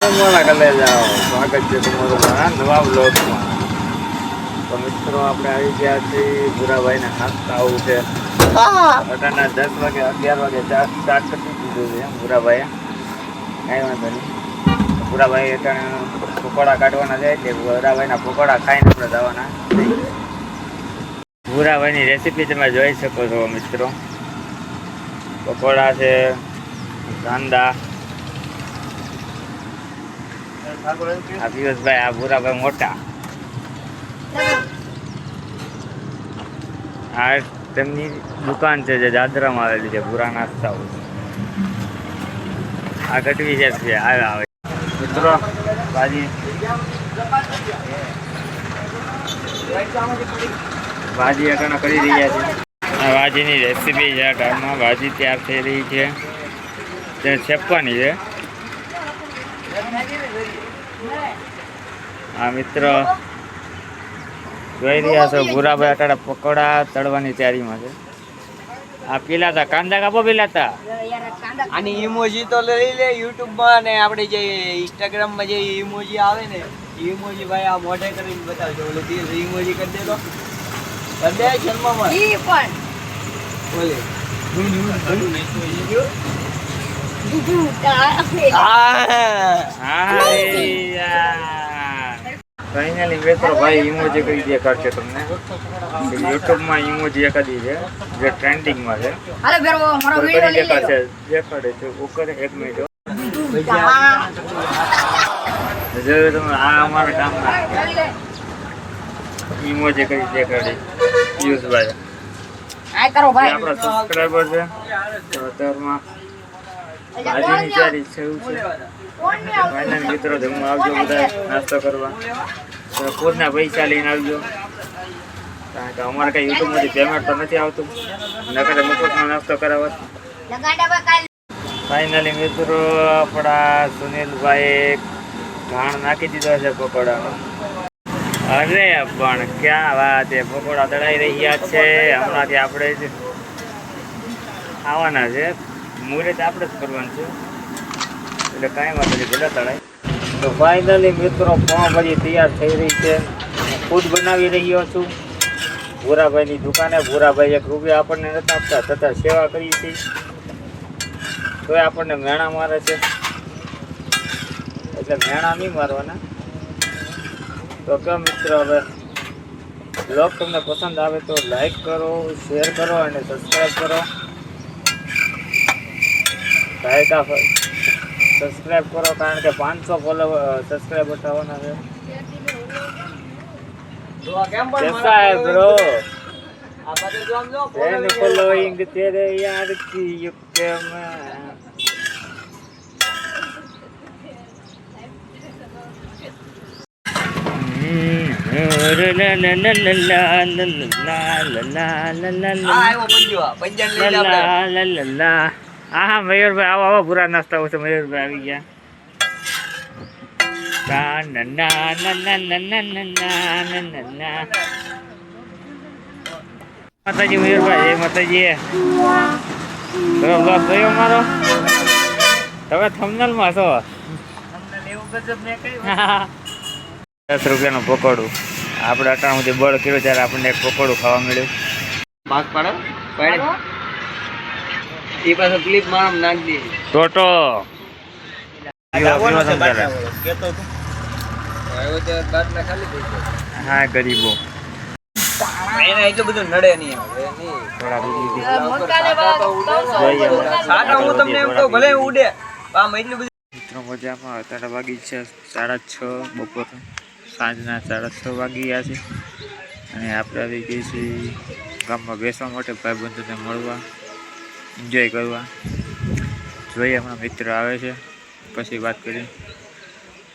તમારા કલે જાઓ સ્વાગત છે તમારું નવા બ્લોગમાં. તો મિત્રો આપણે આવી ગયા છીએ ભૂરાભાઈને નાસ્તા આવું છે. અટાના 10 વાગે 11 વાગે સ્ટાર્ટ કરી દીધું છે ભૂરાભાઈએ. કાંઈ વાંધો નહીં. ભૂરાભાઈ અટાણે પકોડા કાઢવાના છે એટલે ભૂરાભાઈના પકોડા ખાઈને આપણે જવાના. ભૂરાભાઈની રેસીપી તમે જોઈ શકો છો મિત્રો. પકોડા છે, કાંદા. આ પિયુષભાઈ, આ ભૂરાભાઈ મોટા. આ તેમની દુકાન છે જે દાદરામાં આવેલી છે, ભૂરા નાસ્તા. આ ગઢવી છે આવે મિત્રો. ભાજી અટાણા કરી રહ્યા છે. આ ભાજીની રેસીપી છે. ઘરમાં ભાજી તૈયાર થઈ રહી છે, તે છેપવાની છે. આ મિત્રો જોઈ રહ્યા છો ભૂરાભાઈ અટાણા પકોડા તળવાની તૈયારીમાં છે. આ પીલા હતા કાંદા કાપો પીલા હતા. આની ઇમોજી તો લઈ લે યુટ્યુબ માં ને આપણે જે ઇન્સ્ટાગ્રામ માં જે ઇમોજી આવે ને ઇમોજી ભાઈ આ મોઢે કરીને બતાવજો. ઓલે તે ઇમોજી કરી દેલો કરી દે જન્મમાં ઈ પણ ઓલે ફાઇનલી મિત્રો ભાઈ ઇમોજી કરી દેખાડશે તમને. યુટ્યુબમાં ઇમોજી એકાદી છે જે ટ્રેન્ડિંગમાં છે. દેખાડે છે ઉપર 1 મિનિટ. જોયું તમે, આ અમારા ગામના ઇમોજી કરી દેખાડી પિયુષભાઈ. આપણા સબસ્ક્રાઈબર છે. અત્યારમાં ભાજીની તૈયારી શરૂ છે. ફાઇનલ મિત્રો જમવા આવજો બધા નાસ્તો કરવા. ખુદના પૈસા લઈને આવજો, કારણ કે અમારે કઈ યુટ્યુબમાંથી પેમેન્ટ તો નથી આવતું. નકરે મફતનો નાસ્તો કરાવત. ફાઇનલી મિત્રો આપણા સુનિલભાઈ ઘાણ નાખી દીધો છે પકોડાનો. અરે પણ ક્યાં વાત, એ પકોડા તળાઈ રહ્યા છે. હમણાંથી આપણે જ આવવાના છે. મુહૂર્ત આપણે જ કરવાનું છે એટલે કાંઈ વાત નથી, ભલે તળાય. તો ફાઇનલી મિત્રો પાઉંભાજી તૈયાર થઈ રહી છે. ખુદ બનાવી રહ્યો છું ભૂરાભાઈની દુકાને. ભૂરાભાઈ 1 રૂપિયા આપણને નથી આપતા, છતાં સેવા કરી હતી તોય આપણને મેણા મારે છે. એટલે મેણા નહીં મારવાના. તો કે મિત્રો હવે બ્લોગ તમને પસંદ આવે તો લાઈક કરો, શેર કરો અને સબસ્ક્રાઈબ કરો. સબસ્ક્રાઈબ કરો, કારણ કે 500 સબસ્ક્રાઈબર થવાના છે. कैसा है ब्रो? फॉलोइंग तेरे यार की युक्त में. હા મયુરભાઈ આવો આવો, ભૂરા નાસ્તા છે. મયુરભાઈ આવી ગયા. માતાજી મયુરભાઈ, જય માતાજી. બ્લોગ જોયો મારો? તમે થંબનેલમાં છો. 10 રૂપિયાનું પકોડું. આપણે અટાણુંથી બળ કર્યો ત્યારે આપણને એક પકોડું ખાવા મળ્યું. ભાગ પાડો પાડે એ પાછો ક્લિપ માં નાખ દે ટોટો. હા ગરીબો એને એટલું બધું નડે નહીં. ભલે ઉડે આમ એટલું બધું. મિત્રો મજામાં. અત્યારે વાગી છે 6:30 બપોર. સાંજના 6:30 વાગી ગયા છે અને આપણે આવી ગઈ છીએ ગામમાં બેસવા માટે, ભાઈબંધોને મળવા, એન્જોય કરવા. જોઈએ હમણાં મિત્ર આવે છે પછી વાત કરી.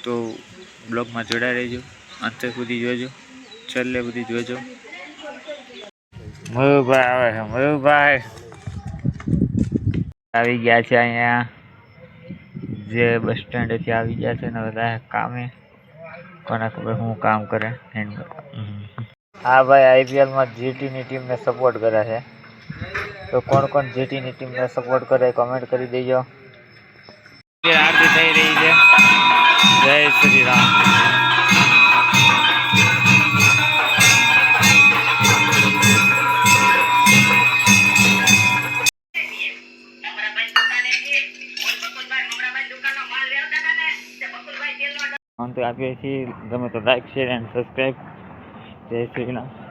તો બ્લોગમાં જોડાઈ રહેજો, અંત સુધી જોજો, છેલ્લે સુધી જોજો. મયુરભાઈ આવે છે. મયુરભાઈ આવી ગયા છે અહીંયા જે બસ સ્ટેન્ડેથી આવી ગયા છે ને બધા કામે. કોને ખબર શું કામ કરે. હા ભાઈ, આઈપીએલમાં જીટીની ટીમને સપોર્ટ કરે છે. તો કોણ કોણ જીટીની ટીમને સપોર્ટ કરે કમેન્ટ કરી દેજો. આરતી થઈ રહી છે. જય શ્રી રામ. અંત આપીએ છીએ. ગમે તો લાઈક શેર એન્ડ સબસ્ક્રાઈબ. જય શ્રી રામ.